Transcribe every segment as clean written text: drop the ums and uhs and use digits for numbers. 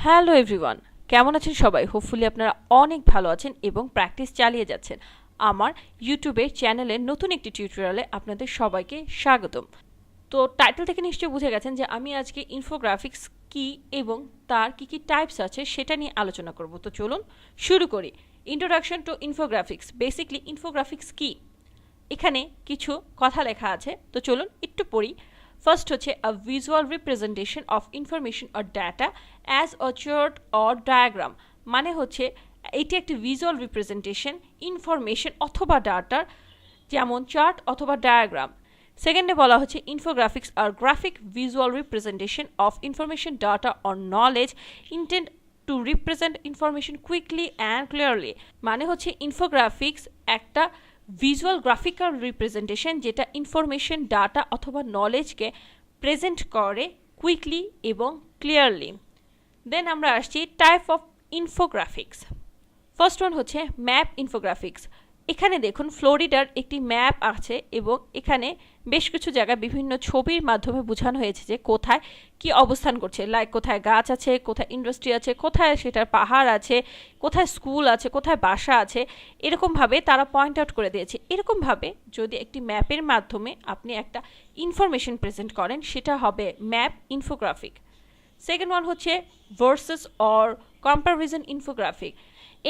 Hello everyone, কেমন আছেন সবাই? হোপফুলি আপনারা অনেক ভালো আছেন এবং প্র্যাকটিস চালিয়ে যাচ্ছেন। আমার ইউটিউবের চ্যানেলের নতুন একটি টিউটোরিয়ালে আপনাদের সবাইকে স্বাগতম। তো টাইটেল থেকে নিশ্চয়ই বুঝে গেছেন যে আমি আজকে ইনফোগ্রাফিক্স কি এবং তার কি কি টাইপস আছে সেটা নিয়ে আলোচনা করব। তো চলুন শুরু করি। Introduction to infographics. Basically infographics কি, এখানে কিছু কথা লেখা আছে, তো চলুন একটু পড়ি। ফার্স্ট হচ্ছে a visual representation of information or data as a chart or diagram, মানে হচ্ছে এটি একটি ভিজুয়াল রিপ্রেজেন্টেশন ইনফরমেশন অথবা ডাটার, যেমন চার্ট অথবা ডায়াগ্রাম। সেকেন্ডে বলা হচ্ছে ইনফোগ্রাফিক্স আর graphic visual representation of information data or knowledge intend to represent information quickly and clearly, মানে হচ্ছে ইনফোগ্রাফিক্স একটা ভিজুয়াল গ্রাফিক্যাল রিপ্রেজেন্টেশন যেটা ইনফরমেশন ডাটা অথবা নলেজকে প্রেজেন্ট করে কুইকলি এবং ক্লিয়ারলি। দেন আমরা আসছি type of infographics. First one হচ্ছে ম্যাপ ইনফোগ্রাফিক্স। এখানে দেখুন ফ্লোরিডার একটি ম্যাপ আছে এবং এখানে বেশ কিছু জায়গা বিভিন্ন ছবির মাধ্যমে বোঝানো হয়েছে যে কোথায় কি অবস্থান করছে, লাইক কোথায় গাছ আছে, কোথায় ইন্ডাস্ট্রি আছে, কোথায় সেটার পাহাড় আছে, কোথায় স্কুল আছে, কোথায় বাসা আছে, এরকমভাবে তারা পয়েন্ট আউট করে দিয়েছে। এরকমভাবে যদি একটি ম্যাপের মাধ্যমে আপনি একটা ইনফরমেশন প্রেজেন্ট করেন সেটা হবে ম্যাপ ইনফোগ্রাফিক। সেকেন্ড ওয়ান হচ্ছে ভার্সেস অর কম্পারিজন ইনফোগ্রাফিক।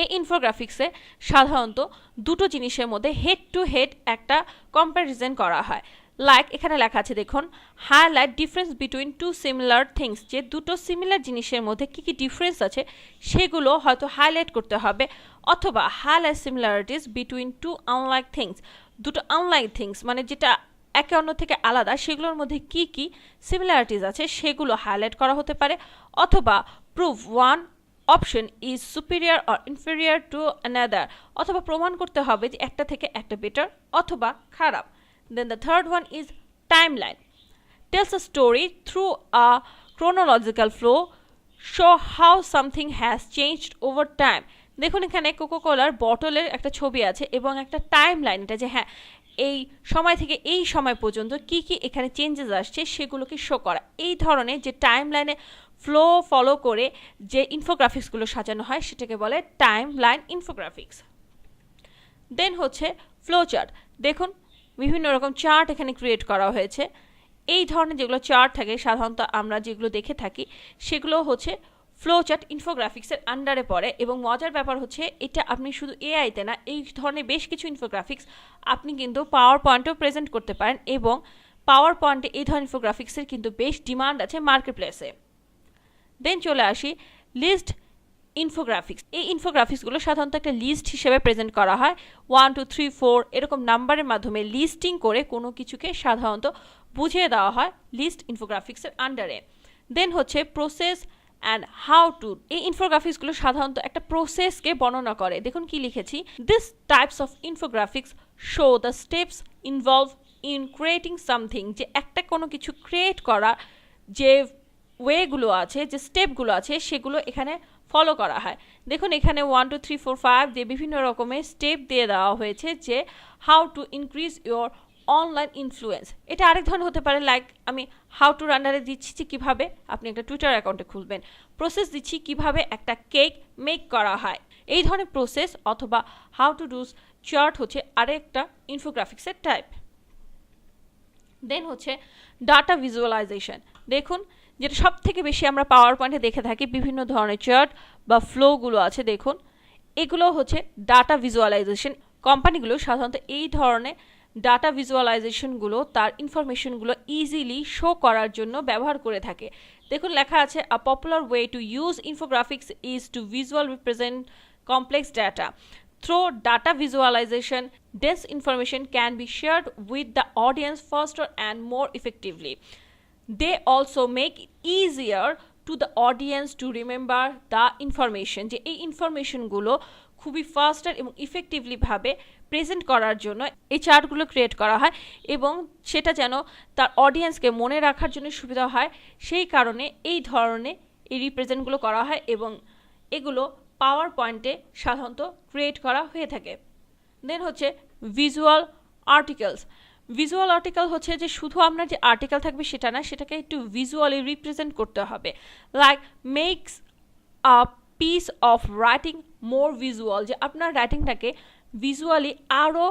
এই ইনফোগ্রাফিক্সে সাধারণত দুটো জিনিসের মধ্যে হেড টু হেড একটা কম্প্যারিজন করা হয়। লাইক এখানে লেখা আছে দেখুন, highlight difference between two similar things, যে দুটো সিমিলার জিনিসের মধ্যে কী কী ডিফারেন্স আছে সেগুলো হয়তো হাইলাইট করতে হবে, অথবা highlight similarities between two unlike things. দুটো আনলাইক থিংস মানে যেটা একে অন্য থেকে আলাদা সেগুলোর মধ্যে কি কি সিমিলারিটিস আছে সেগুলো হাইলাইট করা হতে পারে, অথবা prove one option is superior or inferior to another, অথবা প্রমাণ করতে হবে যে একটা থেকে একটা বেটার অথবা খারাপ। Then the third one is timeline, tells a story through a chronological flow, show how something has changed over time. দেখুন এখানে কোকোকোলার বটলের একটা ছবি আছে এবং একটা টাইম লাইন, এটা যে হ্যাঁ এই সময় থেকে এই সময় পর্যন্ত কি কি এখানে চেঞ্জেস আসছে সেগুলোকে শো করা। এই ধরনের যে টাইম লাইনে ফ্লো ফলো করে যে ইনফোগ্রাফিক্সগুলো সাজানো হয় সেটাকে বলে টাইম লাইন ইনফোগ্রাফিক্স। দেন হচ্ছে ফ্লো চার্ট। দেখুন বিভিন্ন রকম চার্ট এখানে ক্রিয়েট করা হয়েছে। এই ধরনের যেগুলো চার্ট থাকে সাধারণত আমরা যেগুলো দেখে থাকি সেগুলো হচ্ছে ফ্লো চার্ট ইনফোগ্রাফিক্সের আন্ডারে পড়ে। এবং মজার ব্যাপার হচ্ছে এটা আপনি শুধু এআইতে না, এই ধরনের বেশ কিছু ইনফোগ্রাফিক্স আপনি কিন্তু পাওয়ার পয়েন্টেও প্রেজেন্ট করতে পারেন এবং পাওয়ার পয়েন্টে এই ধরনের ইনফোগ্রাফিক্সের কিন্তু বেশ ডিমান্ড আছে মার্কেট প্লেসে। দেন চলে আসি লিস্ট ইনফোগ্রাফিক্স। এই ইনফোগ্রাফিক্সগুলো সাধারণত একটা লিস্ট হিসেবে প্রেজেন্ট করা হয়, 1 2 3 4 এরকম নাম্বারের মাধ্যমে লিস্টিং করে কোনো কিছুকে সাধারণত বুঝিয়ে দেওয়া হয় লিস্ট ইনফোগ্রাফিক্সের আন্ডারে। দেন হচ্ছে প্রসেস অ্যান্ড হাউ টু। এই ইনফোগ্রাফিক্সগুলো সাধারণত একটা প্রসেসকে বর্ণনা করে। দেখুন কি লিখেছি, this types of infographics show the steps involve in creating something, যে একটা কোনো কিছু ক্রিয়েট করা যে ওয়েগুলো আছে, যে স্টেপগুলো আছে সেগুলো এখানে ফলো করা হয়। দেখুন এখানে 1 2 3 4 5 যে বিভিন্ন রকমের স্টেপ দিয়ে দেওয়া হয়েছে যে how to increase your online influence. এটা আরেক ধরনের হতে পারে, লাইক আমি হাউ টু রান্নারে দিচ্ছি যে কীভাবে আপনি একটা টুইটার অ্যাকাউন্টে খুলবেন, প্রসেস দিচ্ছি কিভাবে একটা কেক মেক করা হয়, এই ধরনের প্রসেস, অথবা হাউ টু ডু চার্ট হচ্ছে আরেকটা ইনফোগ্রাফিক্সের টাইপ। দেন হচ্ছে ডাটা ভিজুয়ালাইজেশন। দেখুন যেটা সব থেকে বেশি আমরা পাওয়ার পয়েন্টে দেখে থাকি, বিভিন্ন ধরনের চার্ট বা ফ্লোগুলো আছে, দেখুন এগুলো হচ্ছে ডাটা ভিজুয়ালাইজেশন। কোম্পানিগুলো সাধারণত এই ধরনের ডাটা ভিজুয়ালাইজেশনগুলো তার ইনফরমেশনগুলো ইজিলি শো করার জন্য ব্যবহার করে থাকে। দেখুন লেখা আছে, a popular way to use infographics is to visual represent complex data. Through data visualization, this information can be shared with the audience faster and more effectively. They also make it easier to the audience to remember the information, যে এই ইনফরমেশনগুলো খুবই ফাস্টার এবং effectively ভাবে present করার জন্য এই চার্টগুলো create করা হয় এবং সেটা যেন তার অডিয়েন্সকে মনে রাখার জন্য সুবিধা হয়, সেই কারণে এই ধরনের এই রিপ্রেজেন্টগুলো করা হয় এবং এগুলো পাওয়ার পয়েন্টে সাধারণত ক্রিয়েট করা হয়ে থাকে। দেন হচ্ছে ভিজুয়াল আর্টিকেলস। ভিজুয়াল আর্টিকেল হচ্ছে যে শুধু আপনার যে আর্টিকেল থাকবে সেটা না, সেটাকে একটু ভিজুয়ালি রিপ্রেজেন্ট করতে হবে। Like makes a piece of writing more visual, যে আপনার রাইটিংটাকে ভিজুয়ালি আরও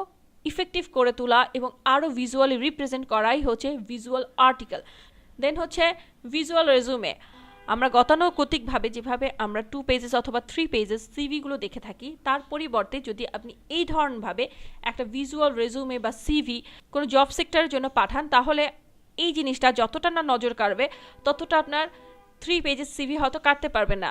ইফেক্টিভ করে তোলা এবং আরও ভিজুয়ালি রিপ্রেজেন্ট করাই হচ্ছে ভিজুয়াল আর্টিকেল। দেন হচ্ছে ভিজুয়াল রেজুমে। আমরা গতানুগতিকভাবে যেভাবে আমরা 2 পেজেস অথবা 3 পেজেস সিভিগুলো দেখে থাকি, তার পরিবর্তে যদি আপনি এই ধরনভাবে একটা ভিজুয়াল রেজুমে বা সিভি কোনো জব সেক্টরের জন্য পাঠান, তাহলে এই জিনিসটা যতটা না নজর কাড়বে ততটা আপনার 3 পেজেস সিভি হয়তো কাটতে পারবে না।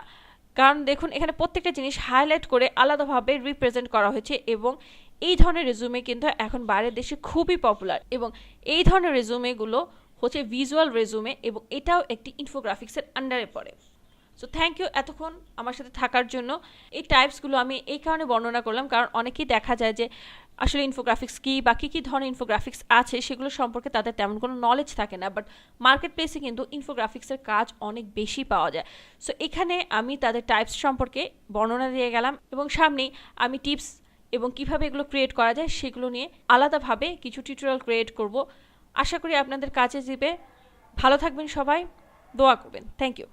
কারণ দেখুন এখানে প্রত্যেকটা জিনিস হাইলাইট করে আলাদাভাবে রিপ্রেজেন্ট করা হয়েছে এবং এই ধরনের রেজুমে কিন্তু এখন বাইরের দেশে খুবই পপুলার এবং এই ধরনের রেজুমেগুলো হচ্ছে ভিজুয়াল রেজুমে এবং এটাও একটি ইনফোগ্রাফিক্সের আন্ডারে পড়ে। সো থ্যাংক ইউ এতক্ষণ আমার সাথে থাকার জন্য। এই টাইপসগুলো আমি এই কারণে বর্ণনা করলাম কারণ অনেকেই দেখা যায় যে আসলে ইনফোগ্রাফিক্স কী বা কী ধরনের ইনফোগ্রাফিক্স আছে সেগুলো সম্পর্কে তাদের তেমন কোনো নলেজ থাকে না, বাট মার্কেট প্লেসে কিন্তু ইনফোগ্রাফিক্সের কাজ অনেক বেশি পাওয়া যায়। সো এখানে আমি তাদের টাইপস সম্পর্কে বর্ণনা দিয়ে গেলাম এবং সামনেই আমি টিপস এবং কিভাবে এগুলো ক্রিয়েট করা যায় সেগুলো নিয়ে আলাদাভাবে কিছু টিউটোরিয়াল ক্রিয়েট করব। আশা করি আপনাদের কাজে দিবে। ভালো থাকবেন সবাই, দোয়া করবেন। Thank you.